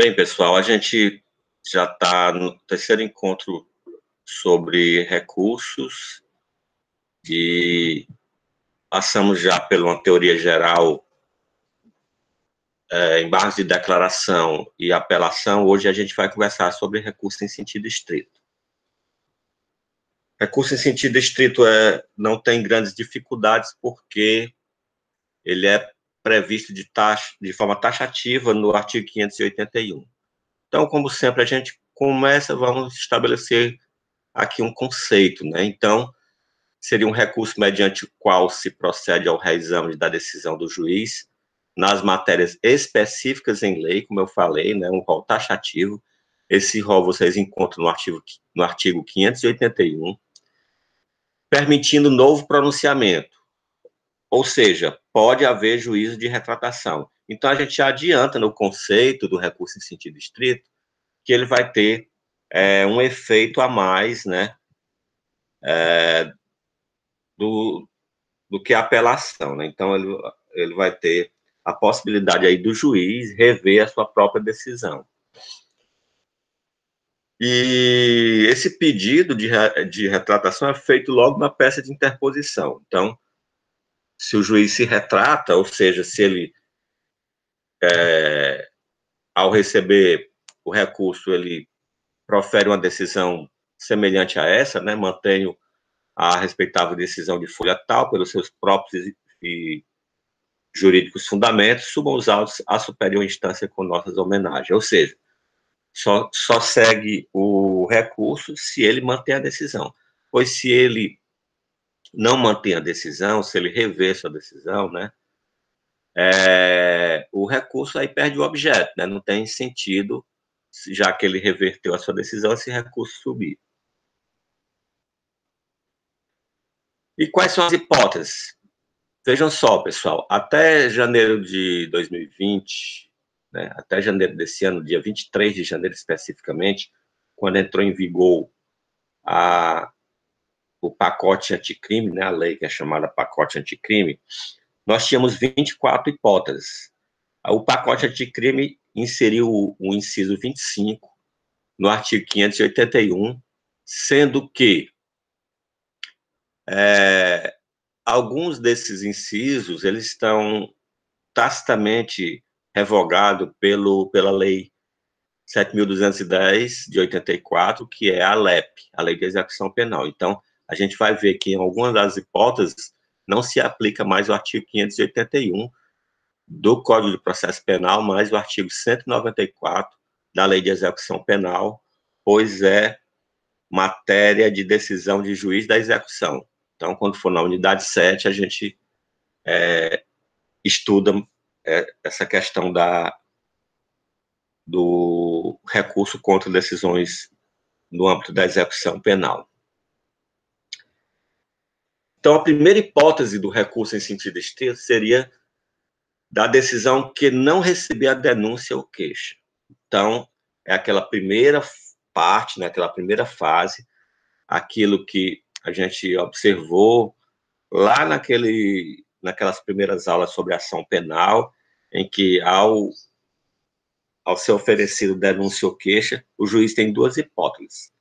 Bem, pessoal, a gente já está no terceiro encontro sobre recursos e passamos já por uma teoria geral em base de declaração e apelação. Hoje a gente vai conversar sobre recurso em sentido estrito. Recurso em sentido estrito não tem grandes dificuldades porque ele é previsto de forma taxativa no artigo 581. Então, como sempre, a gente vamos estabelecer aqui um conceito, né? Então, seria um recurso mediante o qual se procede ao reexame da decisão do juiz nas matérias específicas em lei, como eu falei, né? Um rol taxativo. Esse rol vocês encontram no artigo 581, permitindo novo pronunciamento, ou seja, pode haver juízo de retratação. Então, a gente já adianta no conceito do recurso em sentido estrito que ele vai ter um efeito a mais, né, do que a apelação, né? Então, ele vai ter a possibilidade aí do juiz rever a sua própria decisão. E esse pedido de retratação é feito logo na peça de interposição. Então, se o juiz se retrata, ou seja, se ele, ao receber o recurso, ele profere uma decisão semelhante a essa, né, mantém a respeitável decisão de folha tal, pelos seus próprios e jurídicos fundamentos, subam os autos à superior instância com notas de homenagem. Ou seja, só segue o recurso se ele mantém a decisão. Pois se ele não mantém a decisão, se ele rever sua decisão, né, o recurso aí perde o objeto, né, não tem sentido, já que ele reverteu a sua decisão, esse recurso subir. E quais são as hipóteses? Vejam só, pessoal, até janeiro de 2020, né, até janeiro desse ano, dia 23 de janeiro especificamente, quando entrou em vigor o pacote anticrime, né, a lei que é chamada pacote anticrime, nós tínhamos 24 hipóteses. O pacote anticrime inseriu o inciso 25 no artigo 581, sendo que alguns desses incisos eles estão tacitamente revogados pela lei 7.210 de 84, que é a LEP, a Lei de Execução Penal. Então, a gente vai ver que em algumas das hipóteses não se aplica mais o artigo 581 do Código de Processo Penal, mais o artigo 194 da Lei de Execução Penal, pois é matéria de decisão de juiz da execução. Então, quando for na unidade 7, a gente estuda essa questão do recurso contra decisões no âmbito da execução penal. Então, a primeira hipótese do recurso em sentido estrito seria da decisão que não receber a denúncia ou queixa. Então, é aquela primeira parte, né, aquela primeira fase, aquilo que a gente observou lá naquelas primeiras aulas sobre ação penal, em que ao ser oferecido denúncia ou queixa, o juiz tem duas hipóteses,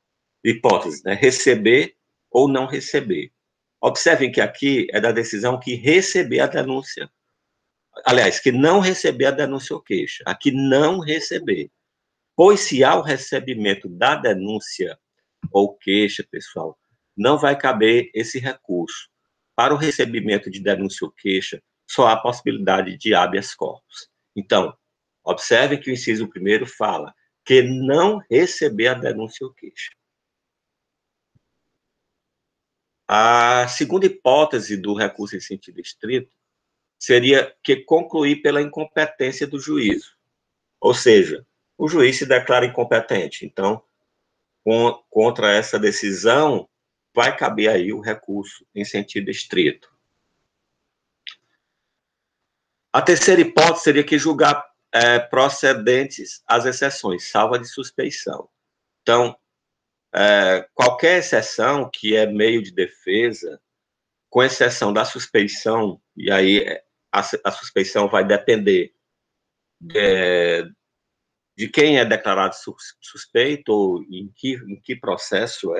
né, receber ou não receber. Observem que aqui é da decisão que receber a denúncia. Aliás, que não receber a denúncia ou queixa. Aqui não receber. Pois se há o recebimento da denúncia ou queixa, pessoal, não vai caber esse recurso. Para o recebimento de denúncia ou queixa, só há possibilidade de habeas corpus. Então, observe que o inciso 1º fala que não receber a denúncia ou queixa. A segunda hipótese do recurso em sentido estrito seria que concluir pela incompetência do juízo. Ou seja, o juiz se declara incompetente. Então, contra essa decisão, vai caber aí o recurso em sentido estrito. A terceira hipótese seria que julgar procedentes as exceções, salva de suspeição. Então, qualquer exceção que é meio de defesa, com exceção da suspeição, e aí a suspeição vai depender de de quem é declarado suspeito ou em que processo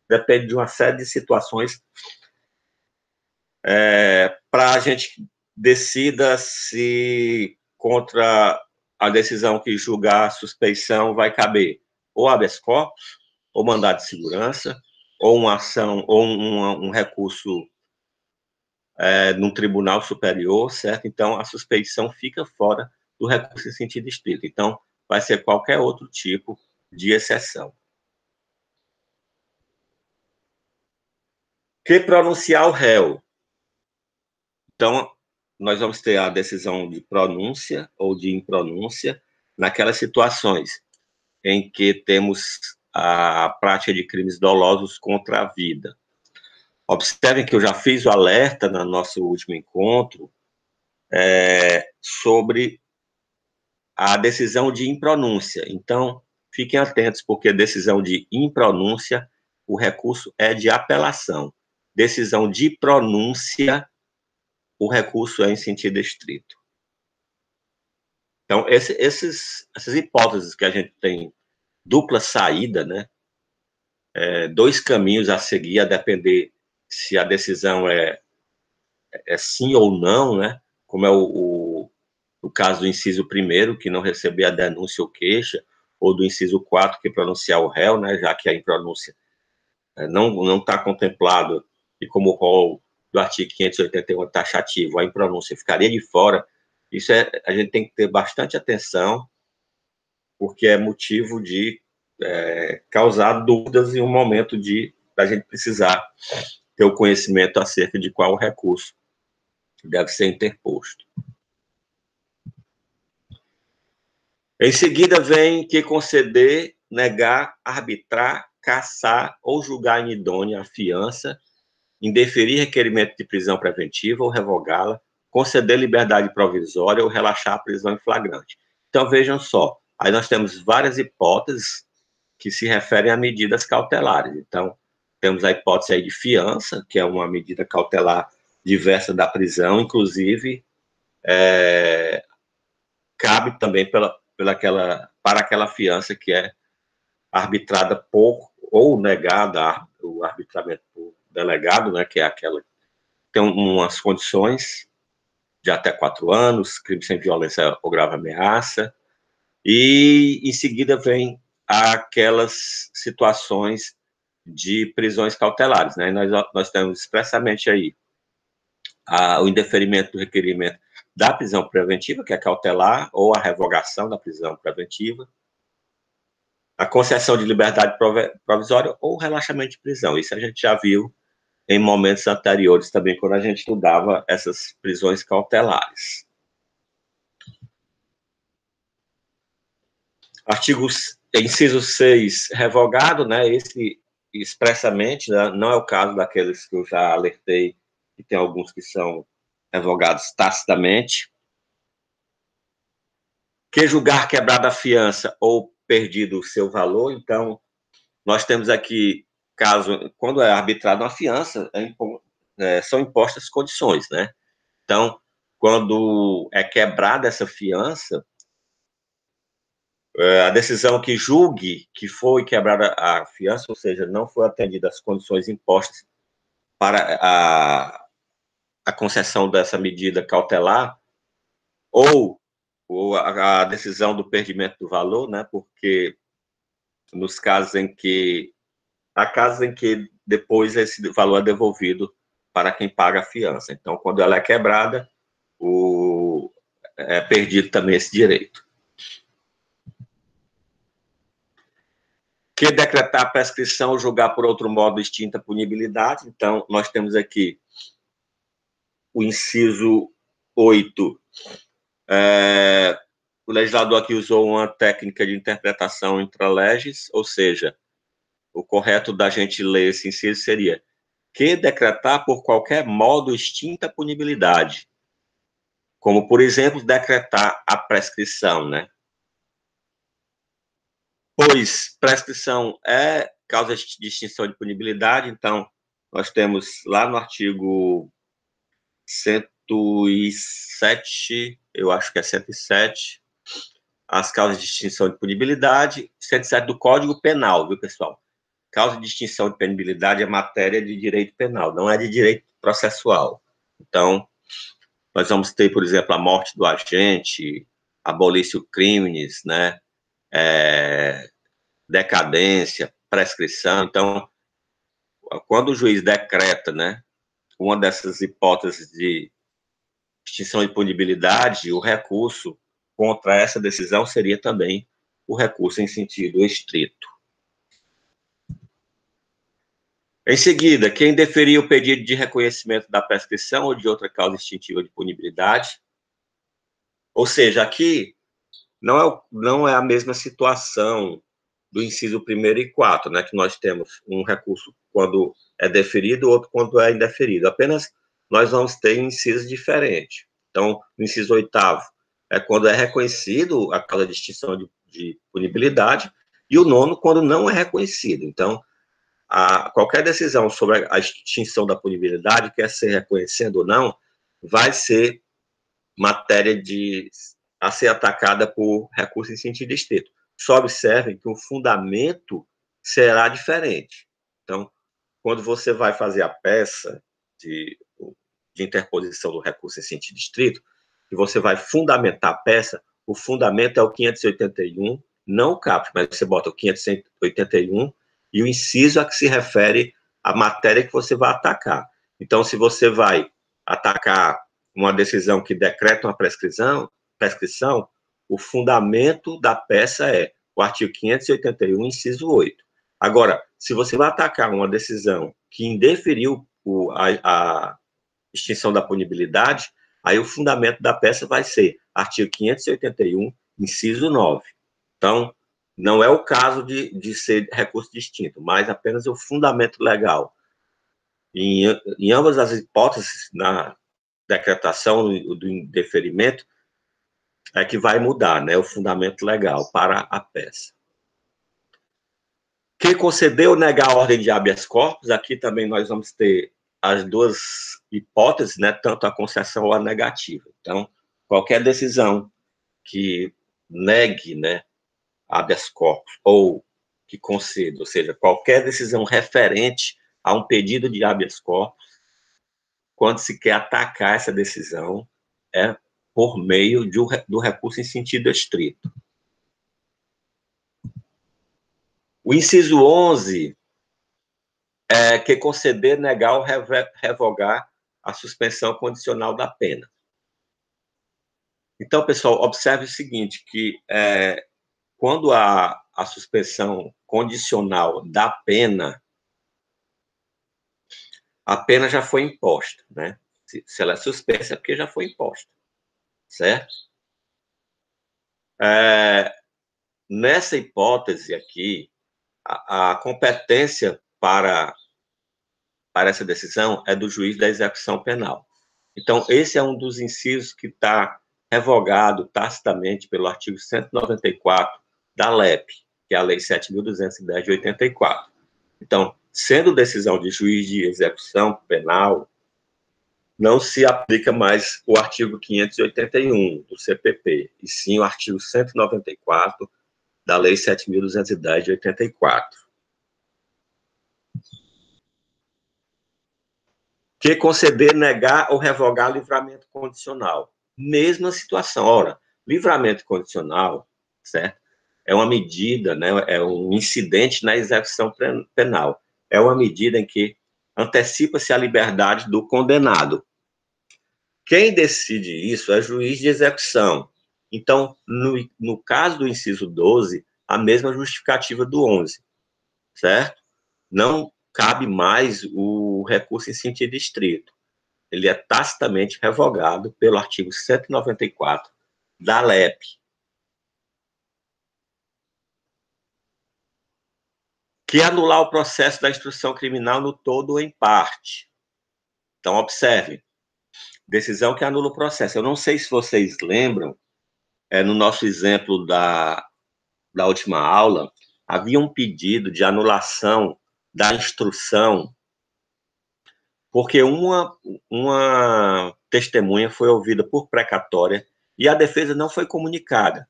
depende de uma série de situações para a gente decida se contra a decisão que julgar a suspeição vai caber ou habeas corpus, ou mandado de segurança, ou uma ação, ou um recurso num tribunal superior, certo? Então, a suspeição fica fora do recurso em sentido estrito. Então, vai ser qualquer outro tipo de exceção. Que pronunciar o réu. Então, nós vamos ter a decisão de pronúncia ou de impronúncia naquelas situações em que temos a prática de crimes dolosos contra a vida. Observem que eu já fiz o alerta no nosso último encontro sobre a decisão de impronúncia. Então, fiquem atentos, porque decisão de impronúncia, o recurso é de apelação. Decisão de pronúncia, o recurso é em sentido estrito. Então, essas hipóteses que a gente tem dupla saída, né? Dois caminhos a seguir, a depender se a decisão é sim ou não, né? Como é o caso do inciso 1º, que não receber a denúncia ou queixa, ou do inciso 4, que pronunciar o réu, né? Já que a impronúncia não está contemplado, e como o rol do artigo 581 taxativo, a impronúncia ficaria de fora. Isso a gente tem que ter bastante atenção, porque é motivo de causar dúvidas em um momento da gente precisar ter o conhecimento acerca de qual recurso deve ser interposto. Em seguida, vem que conceder, negar, arbitrar, cassar ou julgar inidônea a fiança, indeferir requerimento de prisão preventiva ou revogá-la, conceder liberdade provisória ou relaxar a prisão em flagrante. Então, vejam só, aí nós temos várias hipóteses que se referem a medidas cautelares. Então, temos a hipótese aí de fiança, que é uma medida cautelar diversa da prisão, inclusive cabe também para aquela fiança que é arbitrada por ou negada, o arbitramento por delegado, né, que é aquela que tem umas condições de até 4 anos, crime sem violência ou grave ameaça, e em seguida vem aquelas situações de prisões cautelares, né? Nós temos expressamente aí o indeferimento do requerimento da prisão preventiva, que é cautelar, ou a revogação da prisão preventiva, a concessão de liberdade provisória ou relaxamento de prisão. Isso a gente já viu em momentos anteriores também, quando a gente estudava essas prisões cautelares. Inciso 6, revogado, né? Esse expressamente, né, não é o caso daqueles que eu já alertei, que tem alguns que são revogados tacitamente. Que julgar quebrada a fiança ou perdido o seu valor, então, nós temos aqui, quando é arbitrada uma fiança, são impostas condições, né? Então, quando é quebrada essa fiança, a decisão que julgue que foi quebrada a fiança, ou seja, não foi atendida as condições impostas para a concessão dessa medida cautelar, ou a decisão do perdimento do valor, né? Porque nos casos em que depois esse valor é devolvido para quem paga a fiança. Então, quando ela é quebrada, é perdido também esse direito. Que decretar a prescrição ou julgar por outro modo extinta a punibilidade. Então, nós temos aqui o inciso 8. O legislador aqui usou uma técnica de interpretação intra-legis, ou seja, o correto da gente ler esse inciso seria que decretar por qualquer modo extinta a punibilidade, como, por exemplo, decretar a prescrição, né? Pois prescrição é causa de extinção de punibilidade, então nós temos lá no artigo 107, eu acho que é 107, as causas de extinção de punibilidade, 107 do Código Penal, viu, pessoal? Causa de extinção de punibilidade é matéria de direito penal, não é de direito processual. Então, nós vamos ter, por exemplo, a morte do agente, abolício crimes, né? Decadência, prescrição. Então, quando o juiz decreta, né, uma dessas hipóteses de extinção de punibilidade, o recurso contra essa decisão seria também o recurso em sentido estrito. Em seguida, quem deferir o pedido de reconhecimento da prescrição ou de outra causa extintiva de punibilidade, ou seja, aqui não é a mesma situação do inciso 1º e 4, né, que nós temos um recurso quando é deferido, outro quando é indeferido. Apenas nós vamos ter incisos diferentes. Então, no inciso 8º é quando é reconhecido a causa de extinção de punibilidade, e o 9º quando não é reconhecido. Então, qualquer decisão sobre a extinção da punibilidade, quer ser reconhecendo ou não, vai ser matéria a ser atacada por recurso em sentido estrito. Só observem que o fundamento será diferente. Então, quando você vai fazer a peça de interposição do recurso em sentido estrito, que você vai fundamentar a peça, o fundamento é o 581, não o caput, mas você bota o 581 e o inciso a que se refere à matéria que você vai atacar. Então, se você vai atacar uma decisão que decreta uma prescrição, o fundamento da peça é o artigo 581, inciso 8. Agora, se você vai atacar uma decisão que indeferiu a extinção da punibilidade, aí o fundamento da peça vai ser artigo 581, inciso 9. Então, não é o caso de ser recurso distinto, mas apenas o fundamento legal. Em ambas as hipóteses, na decretação do indeferimento, é que vai mudar, né, o fundamento legal para a peça. Quem concedeu ou negar a ordem de habeas corpus, aqui também nós vamos ter as duas hipóteses, né, tanto a concessão ou a negativa. Então, qualquer decisão que negue, né, habeas corpus ou que conceda, ou seja, qualquer decisão referente a um pedido de habeas corpus, quando se quer atacar essa decisão, é por meio do recurso em sentido estrito. O inciso 11 é que conceder, negar ou revogar a suspensão condicional da pena. Então, pessoal, observe o seguinte, que quando a suspensão condicional da pena, a pena já foi imposta, né? Se ela é suspensa, é porque já foi imposta, certo? Nessa hipótese aqui, a competência para essa decisão é do juiz da execução penal. Então, esse é um dos incisos que está revogado tacitamente pelo artigo 194 da LEP, que é a Lei 7.210 de 84. Então, sendo decisão de juiz de execução penal, não se aplica mais o artigo 581 do CPP, e sim o artigo 194 da Lei 7.210 de 84. Que conceder, negar ou revogar livramento condicional. Mesma situação. Ora, livramento condicional, certo? É uma medida, né, é um incidente na execução penal. É uma medida em que antecipa-se a liberdade do condenado. Quem decide isso é juiz de execução. Então, no caso do inciso 12, a mesma justificativa do 11, certo? Não cabe mais o recurso em sentido estrito. Ele é tacitamente revogado pelo artigo 194 da LEP. Que anular o processo da instrução criminal no todo ou em parte. Então, observe, decisão que anula o processo. Eu não sei se vocês lembram, no nosso exemplo da última aula, havia um pedido de anulação da instrução, porque uma testemunha foi ouvida por precatória e a defesa não foi comunicada.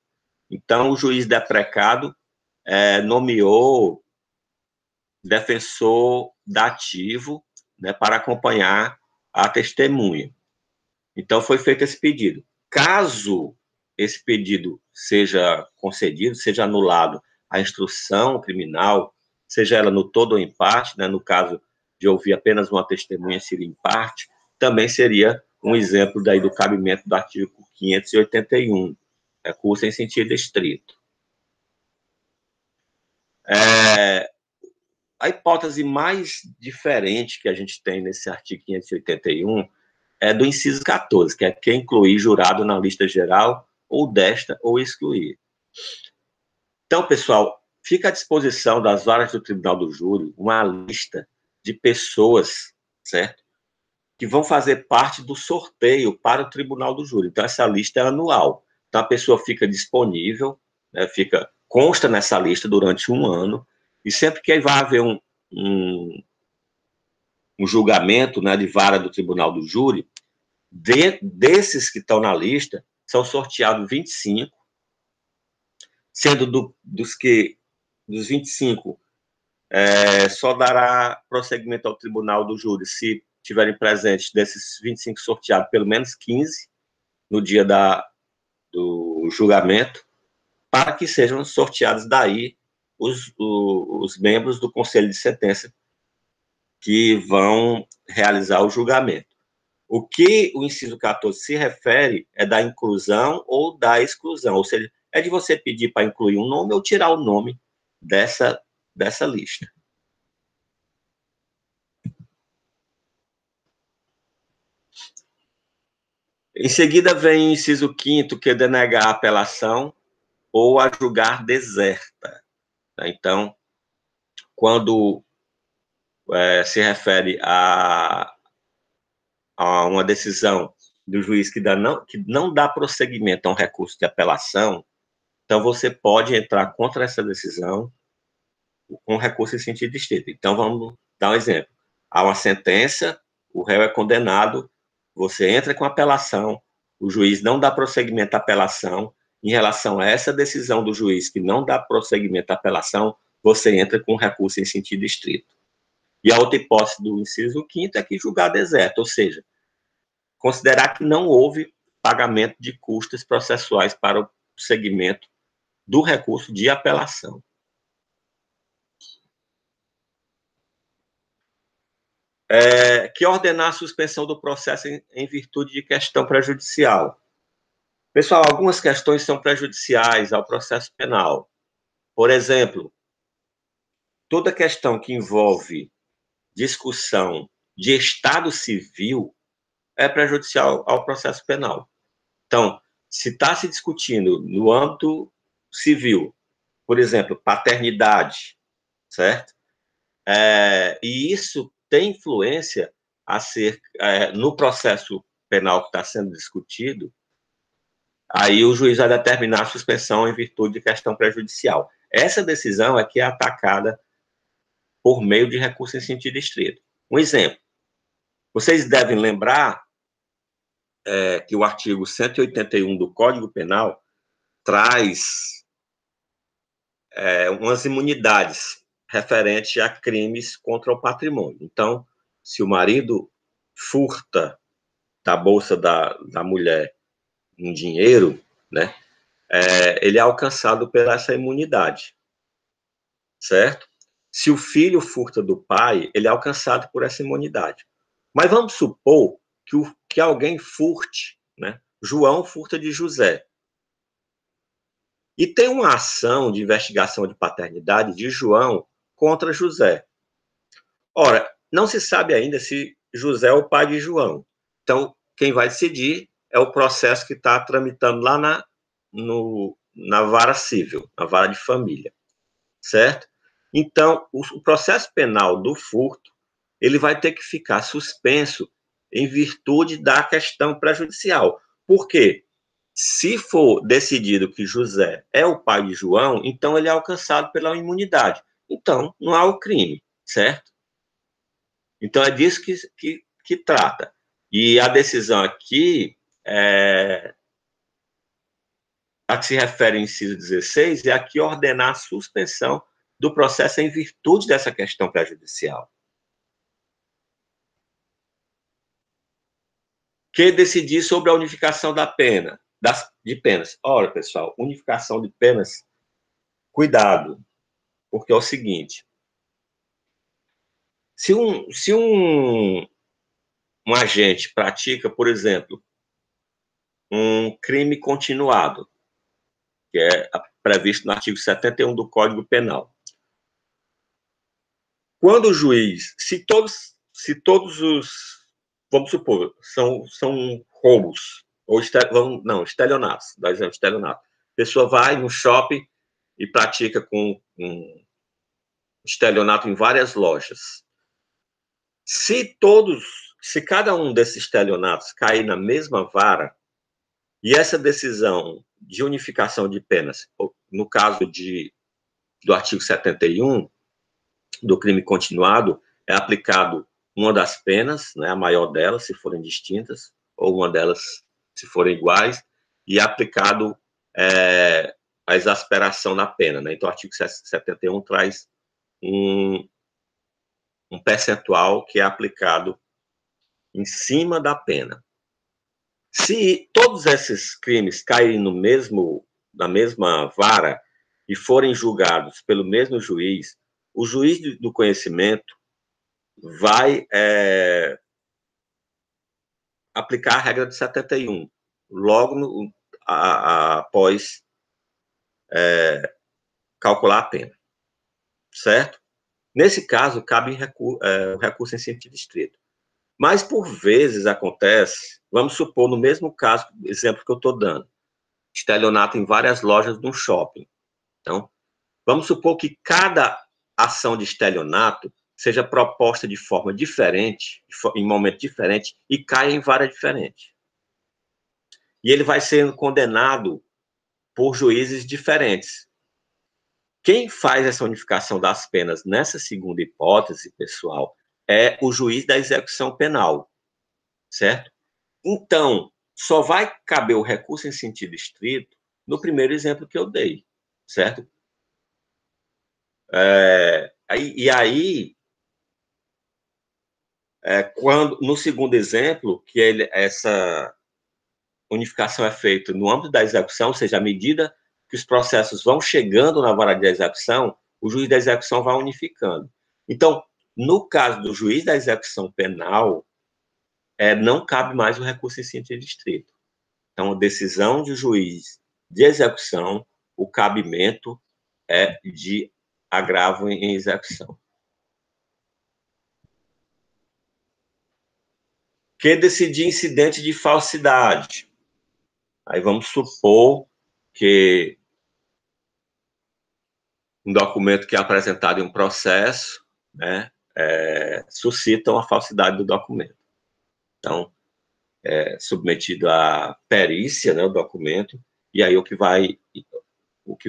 Então, o juiz deprecado nomeou defensor dativo, né, para acompanhar a testemunha. Então, foi feito esse pedido. Caso esse pedido seja concedido, seja anulado a instrução criminal, seja ela no todo ou em parte, né, no caso de ouvir apenas uma testemunha seria em parte, também seria um exemplo daí do cabimento do artigo 581, recurso em sentido estrito. A hipótese mais diferente que a gente tem nesse artigo 581 é do inciso 14, que é quem incluir jurado na lista geral ou desta ou excluir. Então, pessoal, fica à disposição das varas do Tribunal do Júri uma lista de pessoas, certo? Que vão fazer parte do sorteio para o Tribunal do Júri. Então, essa lista é anual. Então, a pessoa fica disponível, né, consta nessa lista durante um ano, e sempre que vai haver um julgamento, né, de vara do Tribunal do Júri, desses que estão na lista, são sorteados 25, sendo dos 25, só dará prosseguimento ao Tribunal do Júri se tiverem presentes desses 25 sorteados, pelo menos 15 no dia do julgamento, para que sejam sorteados daí os membros do Conselho de Sentença que vão realizar o julgamento. O que o inciso 14 se refere é da inclusão ou da exclusão, ou seja, é de você pedir para incluir um nome ou tirar o nome dessa lista. Em seguida vem o inciso 5º, que é denegar a apelação ou a julgar deserta. Então, quando se refere a uma decisão do juiz que não dá prosseguimento a um recurso de apelação, então você pode entrar contra essa decisão com recurso em sentido estrito. Então, vamos dar um exemplo. Há uma sentença, o réu é condenado, você entra com apelação, o juiz não dá prosseguimento à apelação, em relação a essa decisão do juiz que não dá prosseguimento à apelação, você entra com recurso em sentido estrito. E a outra hipótese do inciso 5º é que julgar deserto, ou seja, considerar que não houve pagamento de custas processuais para o segmento do recurso de apelação. Que ordenar a suspensão do processo em virtude de questão prejudicial. Pessoal, algumas questões são prejudiciais ao processo penal. Por exemplo, toda questão que envolve discussão de estado civil é prejudicial ao processo penal. Então, se está se discutindo no âmbito civil, por exemplo, paternidade, certo? E isso tem influência no processo penal que está sendo discutido, aí o juiz vai determinar a suspensão em virtude de questão prejudicial. Essa decisão é que é atacada por meio de recurso em sentido estrito. Um exemplo, vocês devem lembrar que o artigo 181 do Código Penal traz umas imunidades referentes a crimes contra o patrimônio. Então, se o marido furta da bolsa da mulher um dinheiro, né, ele é alcançado pela essa imunidade, certo? Se o filho furta do pai, ele é alcançado por essa imunidade. Mas vamos supor que alguém furte, né? João furta de José. E tem uma ação de investigação de paternidade de João contra José. Ora, não se sabe ainda se José é o pai de João. Então, quem vai decidir é o processo que está tramitando lá na vara civil, na vara de família, certo? Então, o processo penal do furto, ele vai ter que ficar suspenso em virtude da questão prejudicial. Por quê? Se for decidido que José é o pai de João, então ele é alcançado pela imunidade. Então, não há o crime, certo? Então, é disso que trata. E a decisão aqui a que se refere ao inciso 16 é a que ordenar a suspensão do processo em virtude dessa questão prejudicial. Que decidir sobre a unificação da pena, de penas. Ora, pessoal, unificação de penas, cuidado, porque é o seguinte, se um agente pratica, por exemplo, um crime continuado, que é previsto no artigo 71 do Código Penal. Quando o juiz, se todos os, vamos supor, são roubos, ou estelionatos, dá exemplo, estelionato. A pessoa vai no shopping e pratica com um estelionato em várias lojas. Se cada um desses estelionatos cair na mesma vara, e essa decisão de unificação de penas, no caso do artigo 71, do crime continuado, é aplicado uma das penas, né, a maior delas, se forem distintas, ou uma delas, se forem iguais, e é aplicado a exasperação na pena. Né? Então, o artigo 71 traz um percentual que é aplicado em cima da pena. Se todos esses crimes caírem na mesma vara e forem julgados pelo mesmo juiz, o juiz do conhecimento vai aplicar a regra de 71, logo após calcular a pena, certo? Nesse caso, cabe o recurso em sentido estrito. Mas, por vezes, acontece, vamos supor, no mesmo caso, exemplo que eu estou dando, estelionato em várias lojas de um shopping. Então, vamos supor que cada ação de estelionato seja proposta de forma diferente, em momento diferente, e caia em vara diferente. E ele vai sendo condenado por juízes diferentes. Quem faz essa unificação das penas nessa segunda hipótese, pessoal, é o juiz da execução penal, certo? Então, só vai caber o recurso em sentido estrito no primeiro exemplo que eu dei, certo? Quando, no segundo exemplo, que essa unificação é feita no âmbito da execução, ou seja, à medida que os processos vão chegando na vara de execução, o juiz da execução vai unificando. Então, no caso do juiz da execução penal, não cabe mais o recurso em sentido estrito. Então, a decisão de juiz de execução, o cabimento é de agravo em execução. Que decidir incidente de falsidade. Aí vamos supor que um documento que é apresentado em um processo, né, suscitam a falsidade do documento. Então, submetido à perícia, né, o documento, e aí o que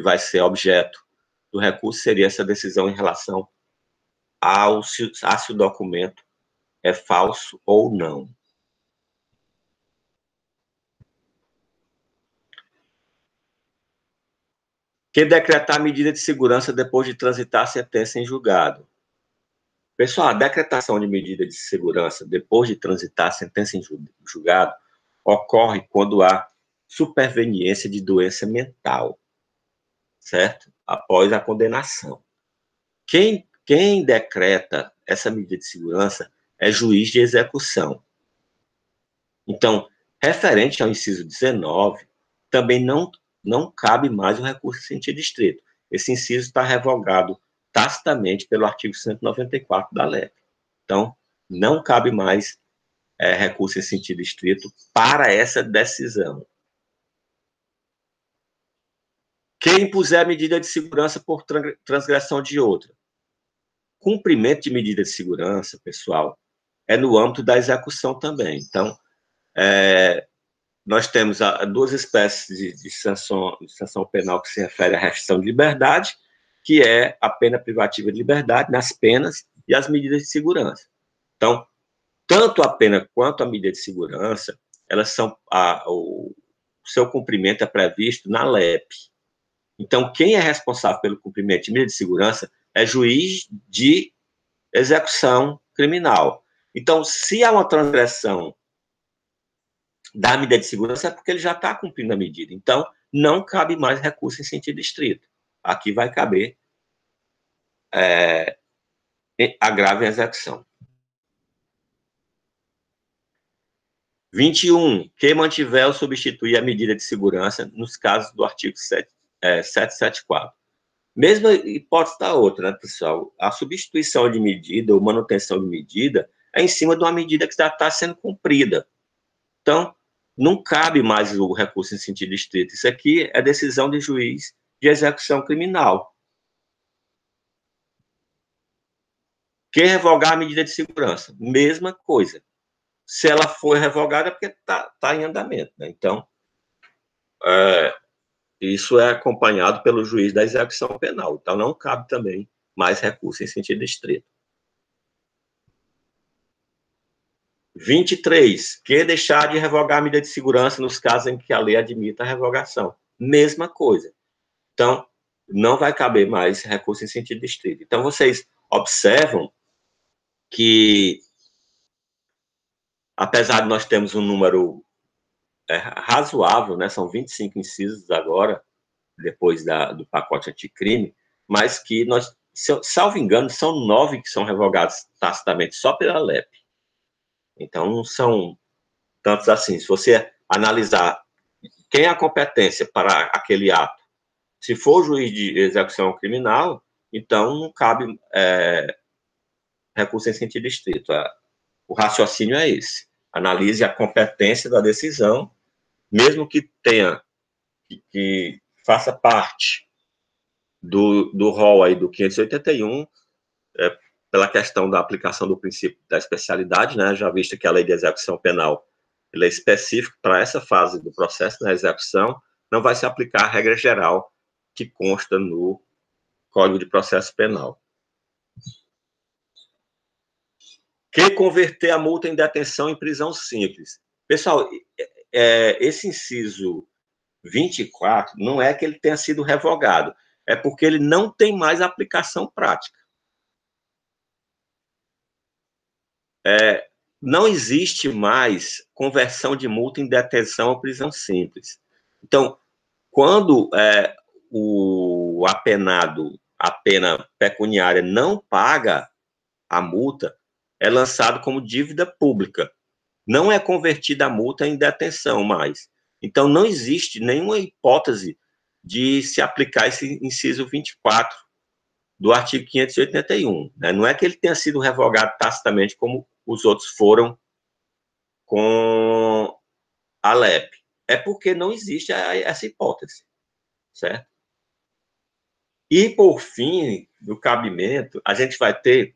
vai ser objeto do recurso seria essa decisão em relação se o documento é falso ou não. Que decretar medida de segurança depois de transitar a sentença em julgado. Pessoal, a decretação de medida de segurança depois de transitar a sentença em julgado ocorre quando há superveniência de doença mental, certo? Após a condenação. Quem decreta essa medida de segurança é juiz de execução. Então, referente ao inciso 19, também não cabe mais o recurso em sentido estrito. Esse inciso está revogado tacitamente pelo artigo 194 da LEP. Então, não cabe mais recurso em sentido estrito para essa decisão. Quem impuser medida de segurança por transgressão de outra. Cumprimento de medida de segurança, pessoal, é no âmbito da execução também. Então, nós temos duas espécies de sanção penal que se refere à restrição de liberdade, que é a pena privativa de liberdade, nas penas, e as medidas de segurança. Então, tanto a pena quanto a medida de segurança, elas são seu cumprimento é previsto na LEP. Então, quem é responsável pelo cumprimento de medida de segurança é juiz de execução criminal. Então, se há uma transgressão da medida de segurança, é porque ele já está cumprindo a medida. Então, não cabe mais recurso em sentido estrito. Aqui vai caber agravo em execução. 21. Quem mantiver ou substituir a medida de segurança nos casos do artigo 774. Mesma hipótese da outra, né, pessoal? A substituição de medida ou manutenção de medida é em cima de uma medida que já está sendo cumprida. Então, não cabe mais o recurso em sentido estrito. Isso aqui é decisão de juiz de execução criminal. Quem revogar a medida de segurança? Mesma coisa. Se ela for revogada, é porque está em andamento. Né? Então, isso é acompanhado pelo juiz da execução penal. Então, não cabe também mais recurso em sentido estrito. 23. Que deixar de revogar a medida de segurança nos casos em que a lei admita a revogação. Mesma coisa. Então, não vai caber mais recurso em sentido estrito. Então, vocês observam que, apesar de nós termos um número razoável, né, são 25 incisos agora, depois do pacote anticrime, mas que nós, salvo engano, são 9 que são revogados tacitamente só pela LEP. Então, não são tantos assim. Se você analisar quem é a competência para aquele ato, se for o juiz de execução criminal, então não cabe recurso em sentido estrito. O raciocínio é esse. Analise a competência da decisão, mesmo que tenha, que faça parte do rol aí do 581, pela questão da aplicação do princípio da especialidade, né, já visto que a lei de execução penal ela é específica para essa fase do processo da execução, não vai se aplicar a regra geral que consta no Código de Processo Penal. Que converter a multa em detenção em prisão simples. Pessoal, esse inciso 24 não é que ele tenha sido revogado, é porque ele não tem mais aplicação prática. Não existe mais conversão de multa em detenção ou prisão simples. Então, quando o apenado, a pena pecuniária, não paga a multa, é lançado como dívida pública. Não é convertida a multa em detenção mais. Então, não existe nenhuma hipótese de se aplicar esse inciso 24 do artigo 581. Né? Não é que ele tenha sido revogado tacitamente como os outros foram com a LEP. É porque não existe essa hipótese, certo? E, por fim, do cabimento, a gente vai ter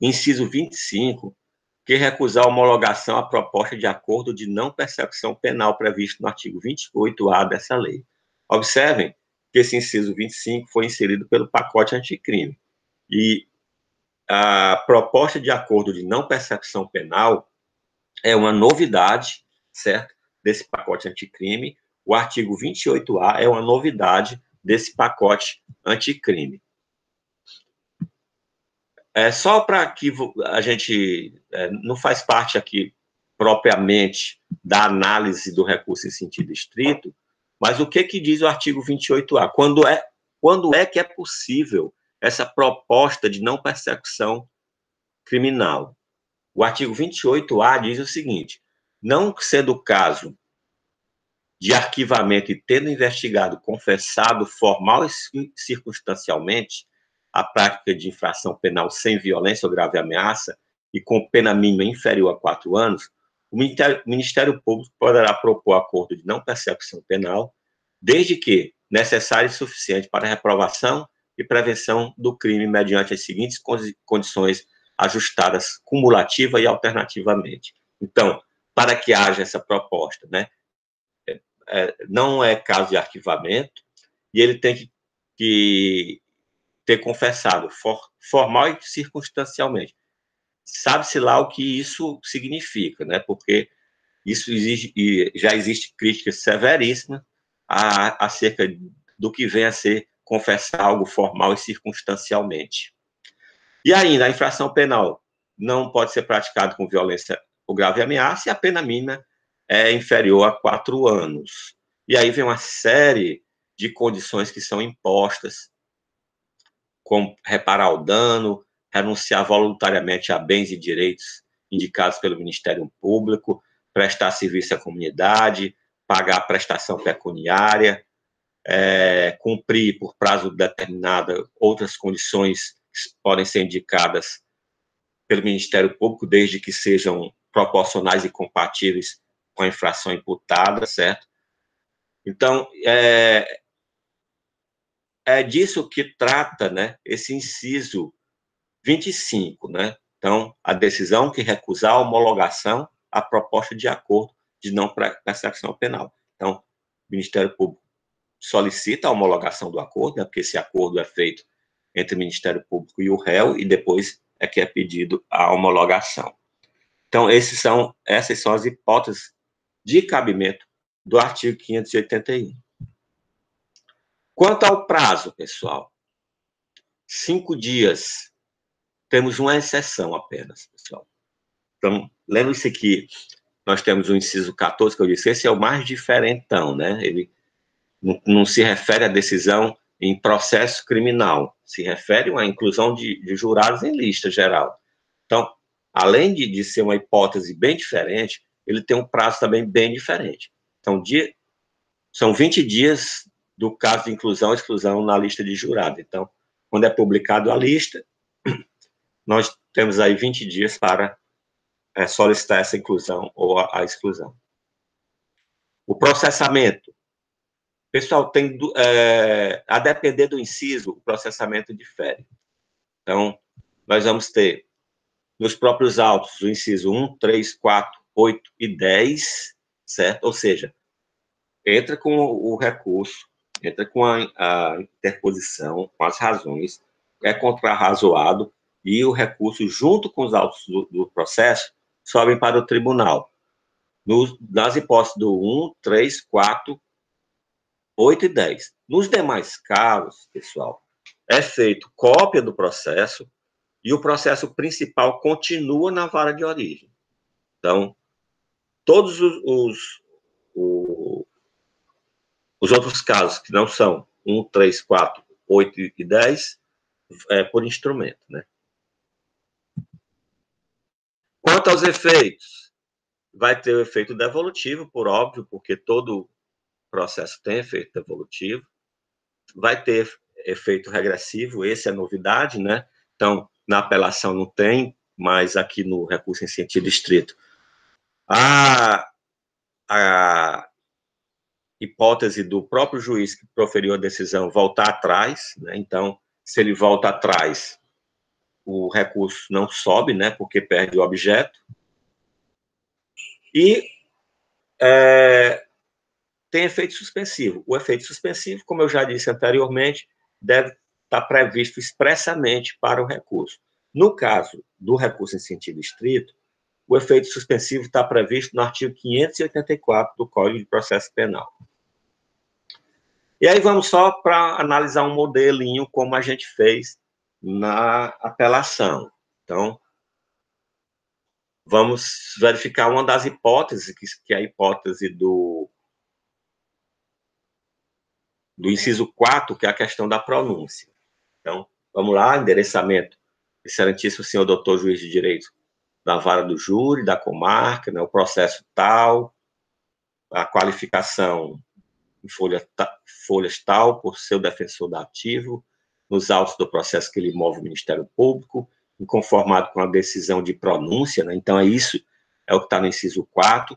inciso 25, que recusar a homologação à proposta de acordo de não persecução penal previsto no artigo 28A dessa lei. Observem que esse inciso 25 foi inserido pelo pacote anticrime. E a proposta de acordo de não persecução penal é uma novidade, certo? Desse pacote anticrime. O artigo 28A é uma novidade desse pacote anticrime. Só para que a gente não faz parte aqui propriamente da análise do recurso em sentido estrito, mas o que diz o artigo 28A? Quando é que é possível essa proposta de não persecução criminal? O artigo 28A diz o seguinte: não sendo o caso de arquivamento e tendo investigado, confessado formal e circunstancialmente a prática de infração penal sem violência ou grave ameaça e com pena mínima inferior a 4 anos, o Ministério Público poderá propor acordo de não persecução penal, desde que necessário e suficiente para a reprovação e prevenção do crime mediante as seguintes condições ajustadas cumulativa e alternativamente. Então, para que haja essa proposta, né, não é caso de arquivamento e ele tem que ter confessado formal e circunstancialmente. Sabe-se lá o que isso significa, né? Porque Isso exige, e já existe crítica severíssima acerca do que vem a ser confessar algo formal e circunstancialmente. E ainda, a infração penal não pode ser praticada com violência ou grave ameaça, e a pena mínima é inferior a 4 anos. E aí vem uma série de condições que são impostas, como reparar o dano, renunciar voluntariamente a bens e direitos indicados pelo Ministério Público, prestar serviço à comunidade, pagar prestação pecuniária, cumprir por prazo determinado outras condições que podem ser indicadas pelo Ministério Público, desde que sejam proporcionais e compatíveis com a infração imputada, certo? Então, é disso que trata, né, esse inciso 25, né? Então, a decisão que recusar a homologação à proposta de acordo de não persecução penal. Então, o Ministério Público solicita a homologação do acordo, né, porque esse acordo é feito entre o Ministério Público e o réu, e depois é que é pedido a homologação. Então, essas são as hipóteses de cabimento do artigo 581. Quanto ao prazo, pessoal, 5 dias. Temos uma exceção apenas, pessoal. Então, lembre-se que nós temos o inciso 14, que eu disse, esse é o mais diferentão, né? Ele não se refere à decisão em processo criminal, se refere à inclusão de jurados em lista geral. Então, além de ser uma hipótese bem diferente, ele tem um prazo também bem diferente. Então, são 20 dias do caso de inclusão e exclusão na lista de jurado. Então, quando é publicado a lista, nós temos aí 20 dias para solicitar essa inclusão ou a exclusão. O processamento. Pessoal, a depender do inciso, o processamento difere. Então, nós vamos ter, nos próprios autos, o inciso 1, 3, 4, 8 e 10, certo? Ou seja, entra com o recurso, entra com a interposição, com as razões, é contrarrazoado, e o recurso, junto com os autos do processo, sobem para o tribunal. Nas hipóteses do 1, 3, 4, 8 e 10. Nos demais casos, pessoal, é feito cópia do processo e o processo principal continua na vara de origem. Então, todos os outros casos, que não são 1, 3, 4, 8 e 10, é por instrumento, né? Quanto aos efeitos, vai ter o efeito devolutivo, por óbvio, porque todo processo tem efeito devolutivo. Vai ter efeito regressivo, essa é a novidade, né? Então, na apelação não tem, mas aqui no recurso em sentido estrito, a hipótese do próprio juiz que proferiu a decisão voltar atrás, né? Então, se ele volta atrás, o recurso não sobe, né? Porque perde o objeto. E tem efeito suspensivo. O efeito suspensivo, como eu já disse anteriormente, deve estar previsto expressamente para o recurso. No caso do recurso em sentido estrito, o efeito suspensivo está previsto no artigo 584 do Código de Processo Penal. E aí vamos só para analisar um modelinho como a gente fez na apelação. Então, vamos verificar uma das hipóteses, que é a hipótese do inciso 4, que é a questão da pronúncia. Então, vamos lá, endereçamento. Excelentíssimo senhor doutor juiz de direito da vara do júri, da comarca, né, o processo tal, a qualificação em folhas tal, por seu defensor da ativo, nos autos do processo que ele move o Ministério Público, inconformado com a decisão de pronúncia, né, então isso é o que está no inciso 4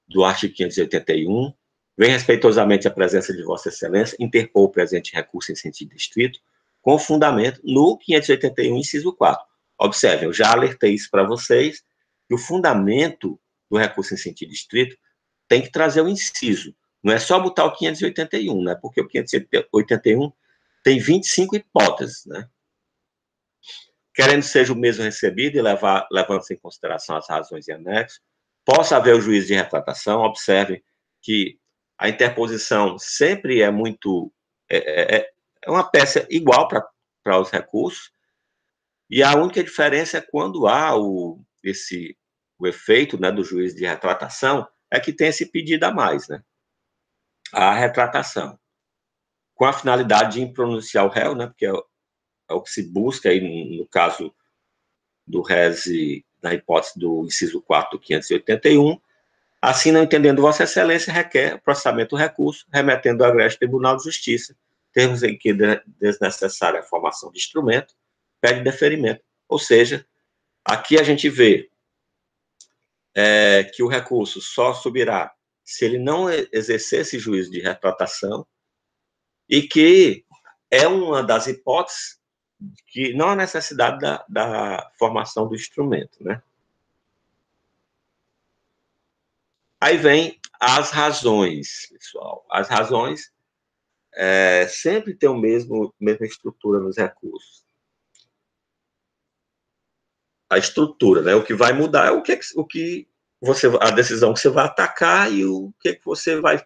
do artigo 581, vem respeitosamente a presença de Vossa Excelência, interpor o presente recurso em sentido estrito, com fundamento no 581, inciso 4. Observem, eu já alertei isso para vocês, que o fundamento do recurso em sentido estrito tem que trazer o inciso. Não é só botar o 581, né? Porque o 581 tem 25 hipóteses, né? Querendo seja o mesmo recebido e levando-se em consideração as razões e anexos, possa haver o juízo de retratação. Observe que a interposição sempre é muito... é uma peça igual para os recursos, e a única diferença é quando há o efeito, né, do juízo de retratação, é que tem esse pedido a mais, né? A retratação, com a finalidade de impronunciar o réu, né, porque é o que se busca aí no caso do rese, na hipótese do inciso 4 do 581, assim não entendendo Vossa Excelência, requer processamento do recurso, remetendo ao egrégio Tribunal de Justiça, termos em que desnecessária a formação de instrumento, pede deferimento. Ou seja, aqui a gente vê que o recurso só subirá se ele não exercer esse juízo de retratação, e que é uma das hipóteses que não há necessidade da formação do instrumento, né? Aí vem as razões, pessoal. As razões sempre tem mesma estrutura nos recursos. A estrutura, né? O que vai mudar é a decisão que você vai atacar e o que você vai...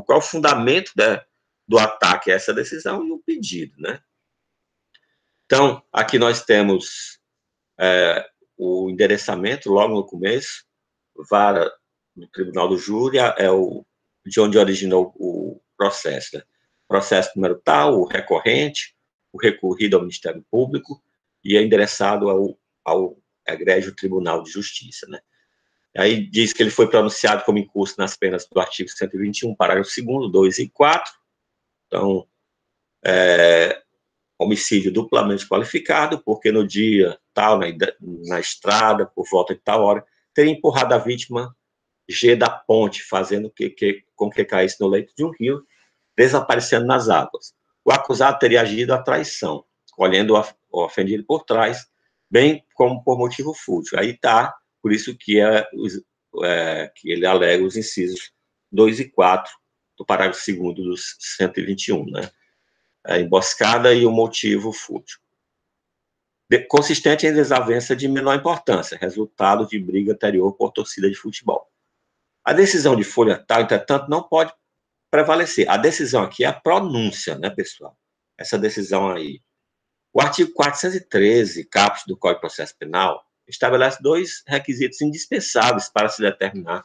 qual o fundamento, né, do ataque a essa decisão e o pedido, né? Então, aqui nós temos o endereçamento logo no começo, vara do Tribunal do Júri, de onde originou o processo, né? Processo número tal, o recorrente, o recorrido ao Ministério Público e é endereçado ao egrégio Tribunal de Justiça, né? Aí diz que ele foi pronunciado como incurso nas penas do artigo 121, parágrafo 2º, 2 e 4. Então, homicídio duplamente qualificado, porque no dia tal, na estrada, por volta de tal hora, teria empurrado a vítima G da ponte, fazendo com que caísse no leito de um rio, desaparecendo nas águas. O acusado teria agido à traição, colhendo o ofendido por trás, bem como por motivo fútil. Aí está, por isso que ele alega os incisos 2 e 4 do parágrafo 2º do 121, né? A emboscada e o motivo fútil. Consistente em desavença de menor importância, resultado de briga anterior por torcida de futebol. A decisão de folha tal, entretanto, não pode prevalecer. A decisão aqui é a pronúncia, né, pessoal? Essa decisão aí. O artigo 413, caput do Código de Processo Penal, estabelece 2 requisitos indispensáveis para se determinar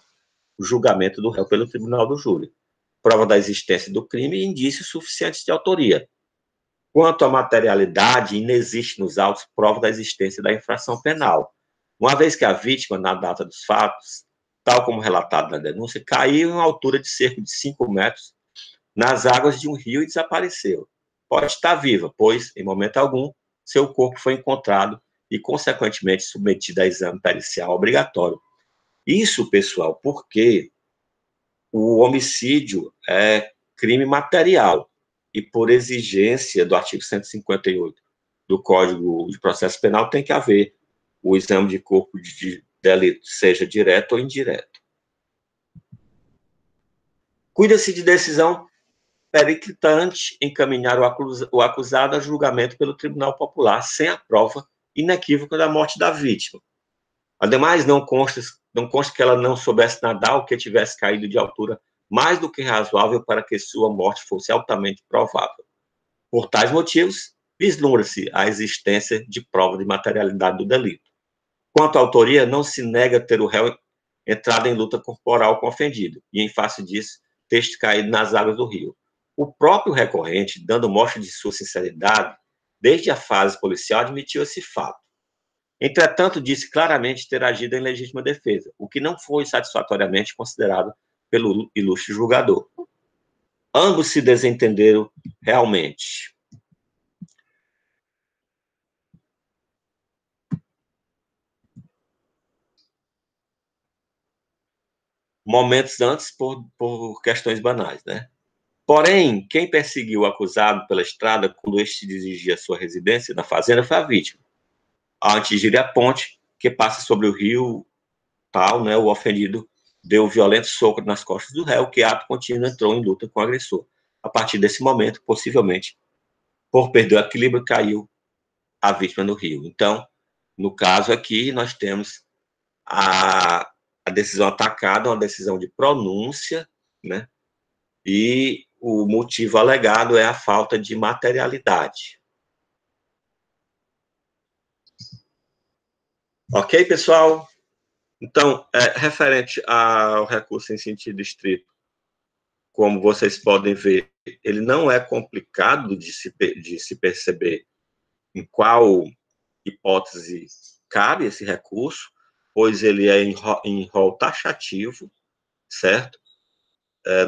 o julgamento do réu pelo Tribunal do Júri: prova da existência do crime e indícios suficientes de autoria. Quanto à materialidade, inexiste nos autos prova da existência da infração penal, uma vez que a vítima, na data dos fatos, tal como relatado na denúncia, caiu em uma altura de cerca de 5 metros nas águas de um rio e desapareceu. Pode estar viva, pois, em momento algum, seu corpo foi encontrado e, consequentemente, submetido a exame pericial obrigatório. Isso, pessoal, porque o homicídio é crime material e, por exigência do artigo 158 do Código de Processo Penal, tem que haver o exame de corpo de delito, seja direto ou indireto. Cuida-se de decisão periclitante encaminhar o acusado a julgamento pelo Tribunal Popular sem a prova inequívoca da morte da vítima. Ademais, não consta que ela não soubesse nadar ou que tivesse caído de altura mais do que razoável para que sua morte fosse altamente provável. Por tais motivos, vislumbra-se a existência de prova de materialidade do delito. Quanto à autoria, não se nega ter o réu entrado em luta corporal com o ofendido, e, em face disso, ter caído nas águas do rio. O próprio recorrente, dando mostra de sua sinceridade, desde a fase policial, admitiu esse fato. Entretanto, disse claramente ter agido em legítima defesa, o que não foi satisfatoriamente considerado pelo ilustre julgador. Ambos se desentenderam realmente. Momentos antes, por questões banais, né? Porém, quem perseguiu o acusado pela estrada quando este dirigia sua residência na fazenda foi a vítima. Ao atingir a ponte, que passa sobre o rio tal, né, o ofendido deu um violento soco nas costas do réu, que ato contínuo entrou em luta com o agressor. A partir desse momento, possivelmente, por perder o equilíbrio, caiu a vítima no rio. Então, no caso aqui, nós temos a decisão atacada é uma decisão de pronúncia, né? E o motivo alegado é a falta de materialidade. Ok, pessoal? Então, referente ao recurso em sentido estrito, como vocês podem ver, ele não é complicado de se perceber em qual hipótese cabe esse recurso, pois ele é em rol taxativo, certo?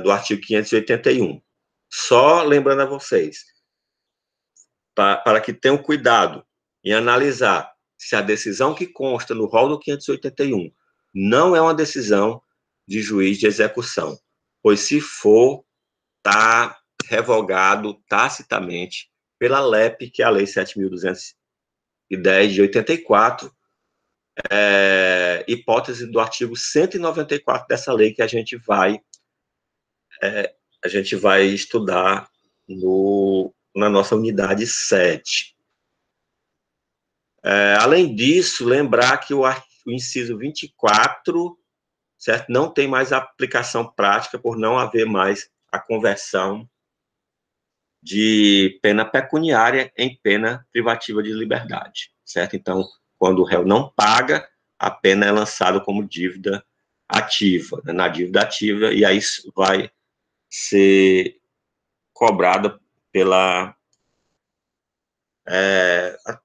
Do artigo 581. Só lembrando a vocês, para que tenham cuidado em analisar se a decisão que consta no rol do 581 não é uma decisão de juiz de execução, pois se for, está revogado tacitamente pela LEP, que é a Lei 7.210 de 84, hipótese do artigo 194 dessa lei que a gente vai estudar na nossa unidade 7. Além disso, lembrar que o inciso 24, certo, não tem mais aplicação prática por não haver mais a conversão de pena pecuniária em pena privativa de liberdade, certo? Então, quando o réu não paga, a pena é lançada como dívida ativa, né, na dívida ativa, e aí vai ser cobrada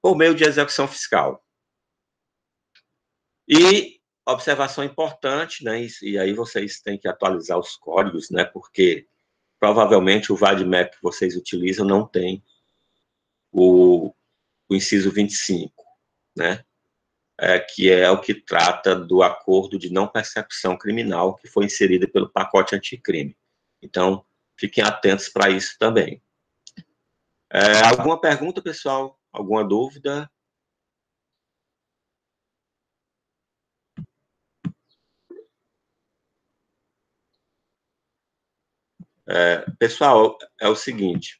por meio de execução fiscal. E observação importante, né, e aí vocês têm que atualizar os códigos, né, porque provavelmente o VADMEP que vocês utilizam não tem o inciso 25, né, que é o que trata do acordo de não persecução criminal que foi inserido pelo pacote anticrime. Então, fiquem atentos para isso também. Alguma pergunta, pessoal? Alguma dúvida? Pessoal, é o seguinte,